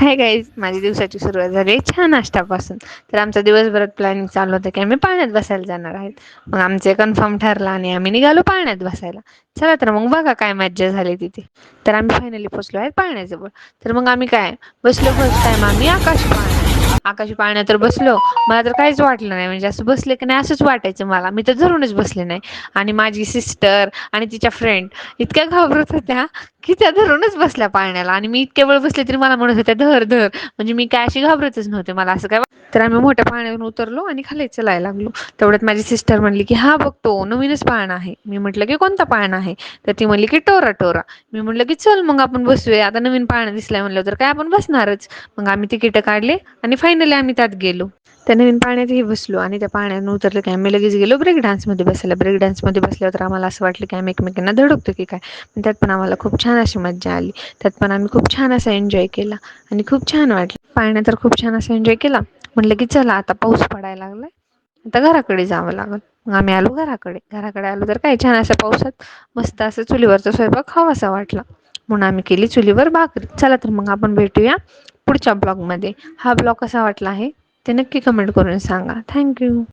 Hi guys, माझी दिवसाची सुरुवात झाली चहा नाश्त्यापासून. तर आमचा दिवसभरात प्लॅनिंग चालू होतं की आम्ही पाळण्यात बसायला जाणार आहेत. मग आमचे कन्फर्म ठरला आणि आम्ही निघालो पाळण्यात बसायला. चला तर मग बघा काय मज्जा झाली तिथे. तर आम्ही फायनली पोहोचलो आहे पाळण्याजवळ. तर मग आम्ही काय बसलो, फर्स्ट टाइम आम्ही आकाशी पाळण्यात तर बसलो. मला तर काहीच वाटलं नाही, म्हणजे असं बसले की नाही असंच वाटायचं मला. मी तर धरूनच बसले नाही. आणि माझी सिस्टर आणि तिच्या फ्रेंड इतक्या घाबरत होत्या की त्या धरूनच बसल्या पाळण्याला. आणि मी इतक्या वेळ बसले तरी मला म्हणत होत्या धर धर. म्हणजे मी काय अशी घाबरतच नव्हते, मला असं काय तर आम्ही मोठ्या पाळण्यावरून उतरलो आणि खाली चलायला लागलो. तेवढ्यात माझी सिस्टर म्हणली की हा बघतो नवीनच पाळणा आहे. मी म्हटलं की कोणता पाळणा आहे? तर ती म्हणली की टोरा टोरा. मी म्हटलं की चल मग आपण बसूया, आता नवीन पाळणा दिसलाय म्हणलं तर काय आपण बसणारच. मग आम्ही तिकीट काढले आणि फायनली आम्ही त्यात गेलो. त्या नवीन पाळण्यातही बसलो आणि त्या पाळण्यातून उतरलं की आम्ही लगेच गेलो ब्रेक डान्समध्ये बसायला. ब्रेक डान्समध्ये बसल्यावर तर आम्हाला असं वाटलं की आम्ही एकमेकांना धडकतो की काय. पण त्यात पण आम्हाला खूप छान अशी मज्जा आली. त्यात पण आम्ही खूप छान असा एन्जॉय केला आणि खूप छान वाटलं. पाळण्यात तर खूप छान असं एन्जॉय केला. म्हटलं की चला आता पाऊस पडायला लागलाय, आता घराकडे जावं लागल. मग आम्ही आलो घराकडे आलो तर काय छान अशा पावसात मस्त असं चुलीवरचा स्वयंपाक खावासा वाटला, म्हणून आम्ही केली चुलीवर भाकरी. चला तर मग आपण भेटूया पुढच्या ब्लॉगमध्ये. हा ब्लॉग कसा वाटला आहे ते नक्की कमेंट करून सांगा. थँक्यू.